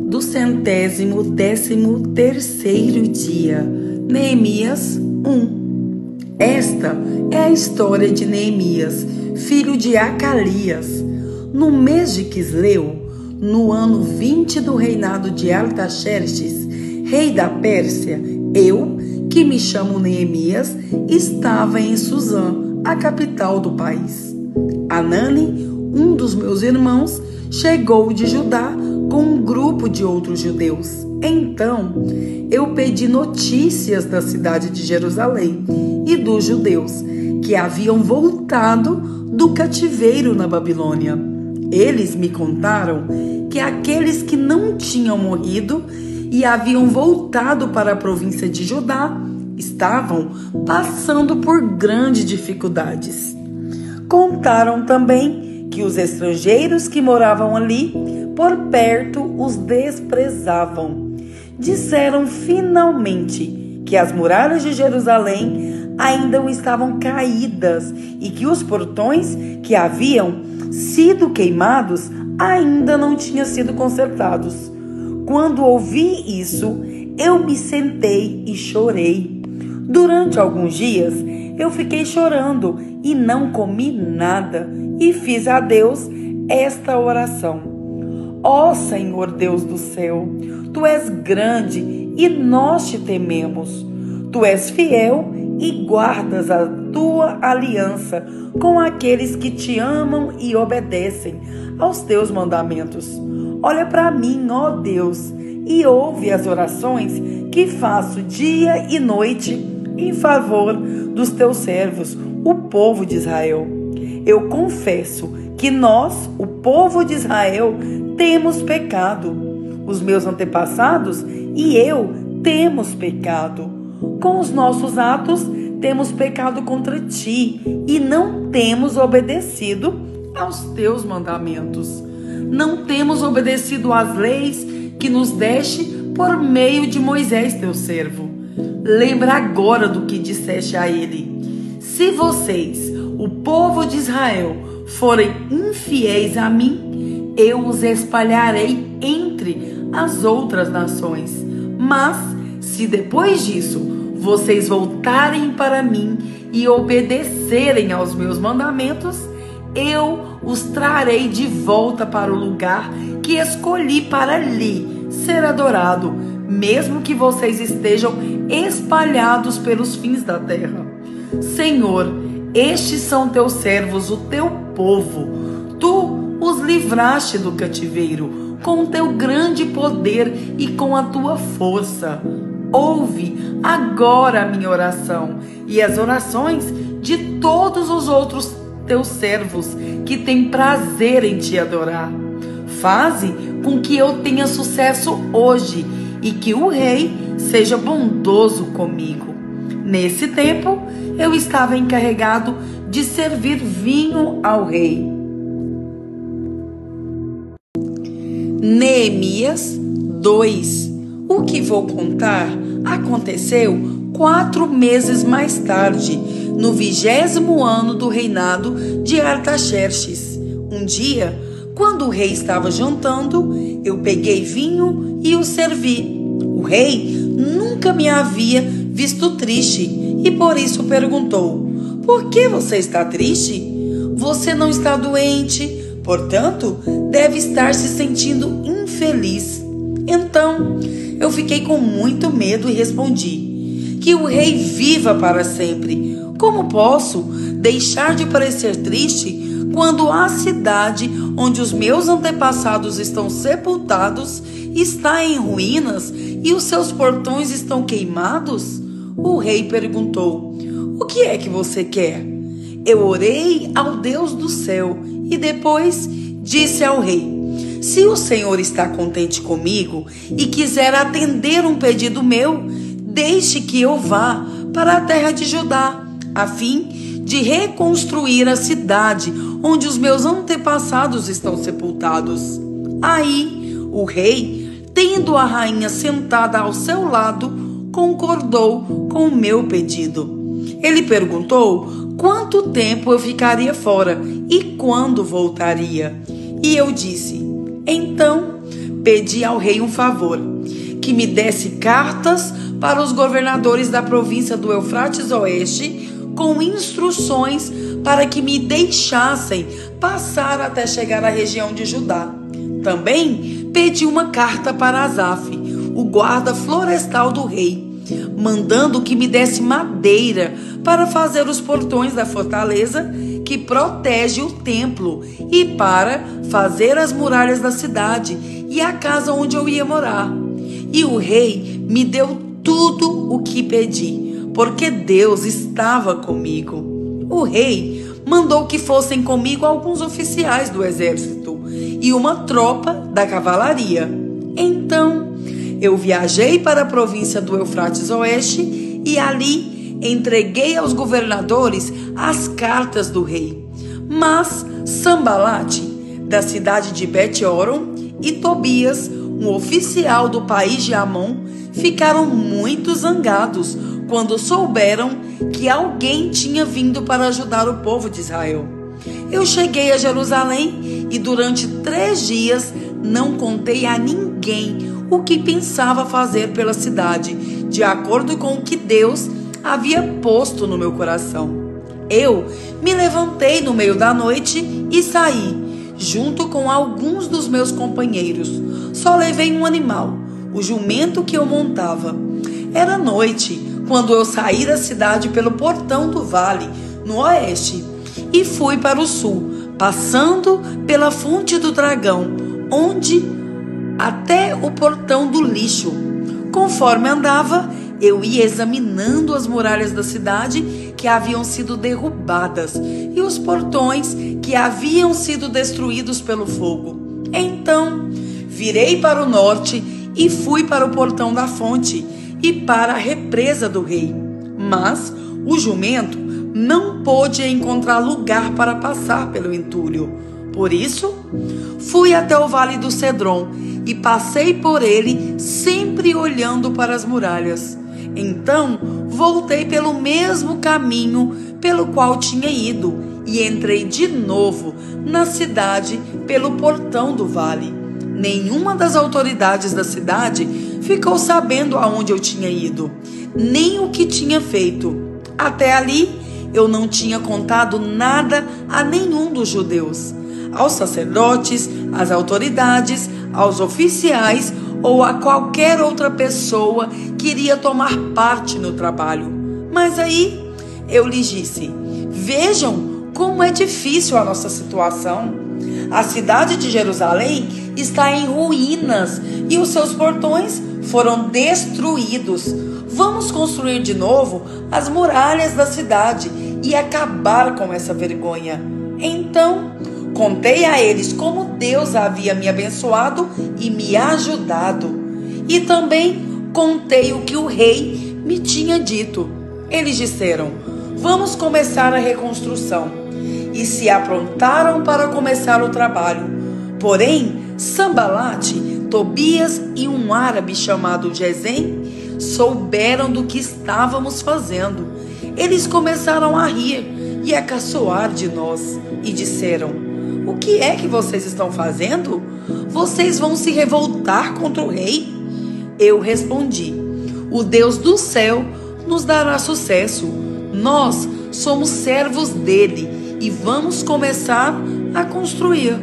do 113º dia. Neemias 1. Esta é a história de Neemias, filho de Acalias. No mês de Quisleu, no ano 20 do reinado de Artaxerxes, rei da Pérsia, eu, que me chamo Neemias, estava em Suzã, a capital do país. Anani, um dos meus irmãos, chegou de Judá com um grupo de outros judeus. Então, eu pedi notícias da cidade de Jerusalém e dos judeus que haviam voltado do cativeiro na Babilônia. Eles me contaram que aqueles que não tinham morrido e haviam voltado para a província de Judá estavam passando por grandes dificuldades. Contaram também que os estrangeiros que moravam ali por perto os desprezavam. Disseram finalmente que as muralhas de Jerusalém ainda estavam caídas e que os portões que haviam sido queimados ainda não tinham sido consertados. Quando ouvi isso, eu me sentei e chorei. Durante alguns dias, eu fiquei chorando e não comi nada e fiz a Deus esta oração. Ó Senhor Deus do céu, Tu és grande e nós te tememos. Tu és fiel e guardas a Tua aliança com aqueles que te amam e obedecem aos Teus mandamentos. Olha para mim, ó Deus, e ouve as orações que faço dia e noite em favor dos Teus servos, o povo de Israel. Eu confesso que nós, o povo de Israel, temos pecado. Os meus antepassados e eu temos pecado. Com os nossos atos, temos pecado contra Ti e não temos obedecido aos Teus mandamentos. Não temos obedecido às leis que nos deste por meio de Moisés, Teu servo. Lembra agora do que disseste a ele. Se vocês, o povo de Israel, forem infiéis a mim, eu os espalharei entre as outras nações. Mas, se depois disso vocês voltarem para mim e obedecerem aos meus mandamentos, eu os trarei de volta para o lugar que escolhi para lhe ser adorado, mesmo que vocês estejam espalhados pelos fins da terra. Senhor, estes são teus servos, o teu povo. Tu os livraste do cativeiro com o teu grande poder e com a tua força. Ouve agora a minha oração e as orações de todos os outros teus servos que têm prazer em te adorar. Faze com que eu tenha sucesso hoje e que o rei seja bondoso comigo. Nesse tempo, eu estava encarregado de servir vinho ao rei. Neemias 2. O que vou contar aconteceu 4 meses mais tarde, no 20º ano do reinado de Artaxerxes. Um dia, quando o rei estava jantando, eu peguei vinho e o servi. O rei nunca me havia visto triste e por isso perguntou: por que você está triste? Você não está doente, portanto, deve estar se sentindo infeliz. Então, eu fiquei com muito medo e respondi: que o rei viva para sempre. Como posso deixar de parecer triste quando a cidade onde os meus antepassados estão sepultados está em ruínas e os seus portões estão queimados? O rei perguntou: o que é que você quer? Eu orei ao Deus do céu e depois disse ao rei: se o Senhor está contente comigo e quiser atender um pedido meu, deixe que eu vá para a terra de Judá, a fim de reconstruir a cidade onde os meus antepassados estão sepultados. Aí o rei, tendo a rainha sentada ao seu lado, concordou com o meu pedido. Ele perguntou quanto tempo eu ficaria fora e quando voltaria. E eu disse: então, pedi ao rei um favor, que me desse cartas para os governadores da província do Eufrates Oeste, com instruções para que me deixassem passar até chegar à região de Judá. Também pedi uma carta para Asaf, o guarda florestal do rei, mandando que me desse madeira para fazer os portões da fortaleza que protege o templo e para fazer as muralhas da cidade e a casa onde eu ia morar. E o rei me deu tudo o que pedi, porque Deus estava comigo. O rei mandou que fossem comigo alguns oficiais do exército e uma tropa da cavalaria. Então, eu viajei para a província do Eufrates Oeste e ali entreguei aos governadores as cartas do rei. Mas Sambalate, da cidade de Bet-Horon, e Tobias, um oficial do país de Amon, ficaram muito zangados quando souberam que alguém tinha vindo para ajudar o povo de Israel. Eu cheguei a Jerusalém e durante 3 dias não contei a ninguém o que pensava fazer pela cidade, de acordo com o que Deus havia posto no meu coração. Eu me levantei no meio da noite e saí, junto com alguns dos meus companheiros. Só levei um animal, o jumento que eu montava. Era noite quando eu saí da cidade pelo portão do vale, no oeste, e fui para o sul, passando pela fonte do dragão, até o portão do lixo. Conforme andava, eu ia examinando as muralhas da cidade que haviam sido derrubadas e os portões que haviam sido destruídos pelo fogo. Então, virei para o norte e fui para o portão da fonte e para a represa do rei. Mas o jumento não pôde encontrar lugar para passar pelo entulho. Por isso, fui até o vale do Cedron e passei por ele, sempre olhando para as muralhas. Então, voltei pelo mesmo caminho pelo qual tinha ido e entrei de novo na cidade pelo portão do vale. Nenhuma das autoridades da cidade ficou sabendo aonde eu tinha ido, nem o que tinha feito. Até ali, eu não tinha contado nada a nenhum dos judeus, aos sacerdotes, às autoridades, aos oficiais ou a qualquer outra pessoa que iria tomar parte no trabalho. Mas aí eu lhes disse: vejam como é difícil a nossa situação. A cidade de Jerusalém está em ruínas e os seus portões foram destruídos. Vamos construir de novo as muralhas da cidade e acabar com essa vergonha. Então, contei a eles como Deus havia me abençoado e me ajudado. E também contei o que o rei me tinha dito. Eles disseram: vamos começar a reconstrução. E se aprontaram para começar o trabalho. Porém, Sambalate, Tobias e um árabe chamado Gesem souberam do que estávamos fazendo. Eles começaram a rir e a caçoar de nós e disseram: o que é que vocês estão fazendo? Vocês vão se revoltar contra o rei? Eu respondi: o Deus do céu nos dará sucesso. Nós somos servos dele e vamos começar a construir.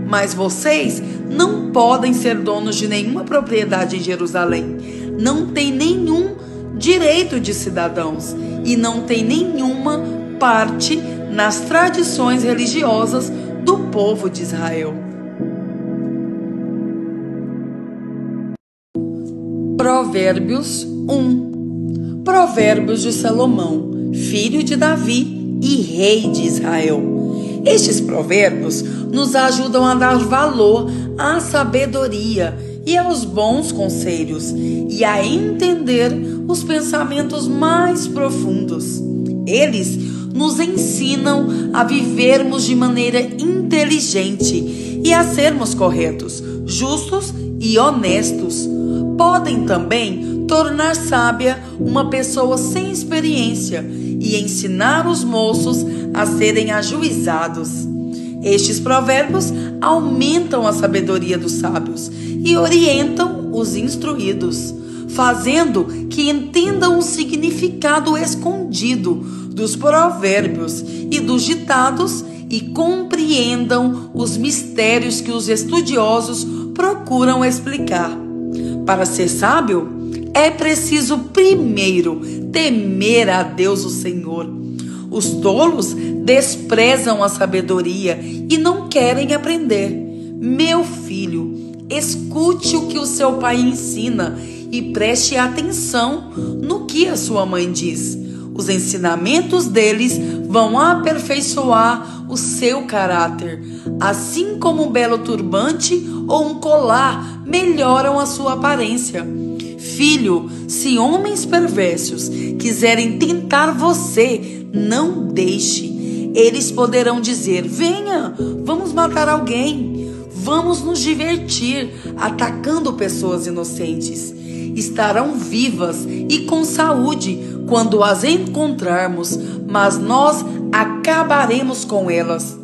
Mas vocês não podem ser donos de nenhuma propriedade em Jerusalém. Não têm nenhum direito de cidadãos e não têm nenhuma parte nas tradições religiosas do povo de Israel. Provérbios 1. Provérbios de Salomão, filho de Davi e rei de Israel. Estes provérbios nos ajudam a dar valor à sabedoria e aos bons conselhos e a entender os pensamentos mais profundos. Eles nos ensinam a vivermos de maneira inteligente e a sermos corretos, justos e honestos. Podem também tornar sábia uma pessoa sem experiência e ensinar os moços a serem ajuizados. Estes provérbios aumentam a sabedoria dos sábios e orientam os instruídos, fazendo que entendam o significado escondido dos provérbios e dos ditados e compreendam os mistérios que os estudiosos procuram explicar. Para ser sábio, é preciso primeiro temer a Deus o Senhor. Os tolos desprezam a sabedoria e não querem aprender. Meu filho, escute o que o seu pai ensina e preste atenção no que a sua mãe diz. Os ensinamentos deles vão aperfeiçoar o seu caráter, assim como um belo turbante ou um colar melhoram a sua aparência. Filho, se homens perversos quiserem tentar você, não deixe. Eles poderão dizer: venha, vamos matar alguém, vamos nos divertir atacando pessoas inocentes. Estarão vivas e com saúde quando as encontrarmos, mas nós acabaremos com elas.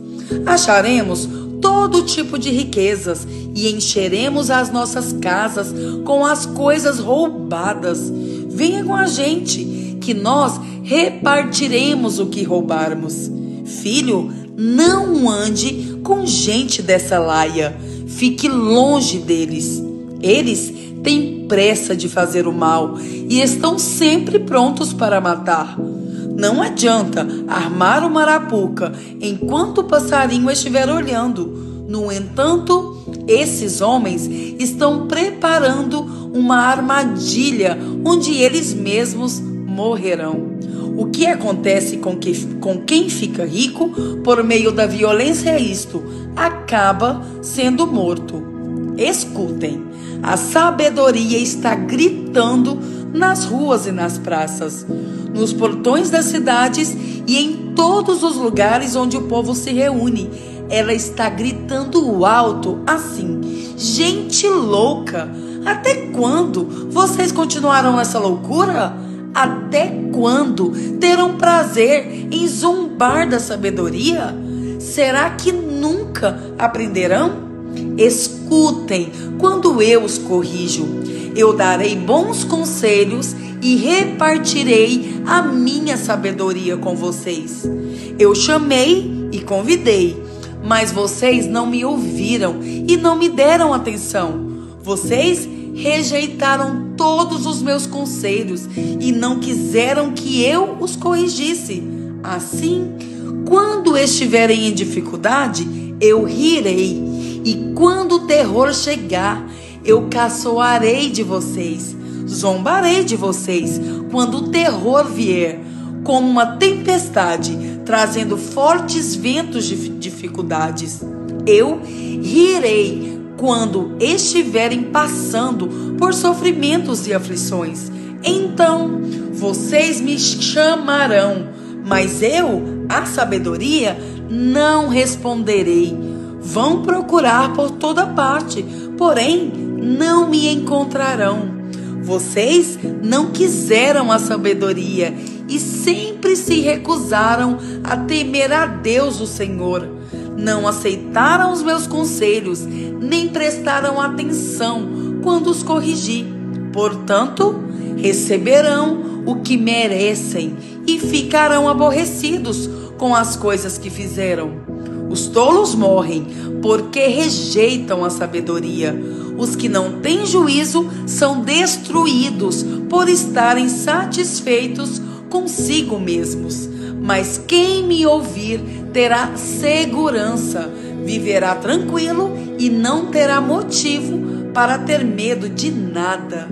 Acharemos todo tipo de riquezas e encheremos as nossas casas com as coisas roubadas. Venha com a gente, que nós repartiremos o que roubarmos. Filho, não ande com gente dessa laia. Fique longe deles. Eles têm pressa de fazer o mal e estão sempre prontos para matar. Não adianta armar uma arapuca enquanto o passarinho estiver olhando. No entanto, esses homens estão preparando uma armadilha onde eles mesmos morrerão. O que acontece com quem fica rico por meio da violência é isto: acaba sendo morto. Escutem, a sabedoria está gritando nas ruas e nas praças, nos portões das cidades e em todos os lugares onde o povo se reúne. Ela está gritando alto assim: gente louca, até quando vocês continuarão nessa loucura? Até quando terão prazer em zombar da sabedoria? Será que nunca aprenderão? Escutem quando eu os corrijo. Eu darei bons conselhos e repartirei a minha sabedoria com vocês. Eu chamei e convidei, mas vocês não me ouviram e não me deram atenção. Vocês rejeitaram todos os meus conselhos e não quiseram que eu os corrigisse. Assim, quando estiverem em dificuldade, eu rirei, e quando o terror chegar, eu caçoarei de vocês, zombarei de vocês quando o terror vier, como uma tempestade, trazendo fortes ventos de dificuldades. Eu rirei quando estiverem passando por sofrimentos e aflições. Então vocês me chamarão, mas eu, a sabedoria, não responderei. Vão procurar por toda parte, porém não me encontrarão. Vocês não quiseram a sabedoria e sempre se recusaram a temer a Deus o Senhor. Não aceitaram os meus conselhos, nem prestaram atenção quando os corrigi. Portanto, receberão o que merecem e ficarão aborrecidos com as coisas que fizeram. Os tolos morrem porque rejeitam a sabedoria. Os que não têm juízo são destruídos por estarem satisfeitos consigo mesmos. Mas quem me ouvir terá segurança, viverá tranquilo e não terá motivo para ter medo de nada.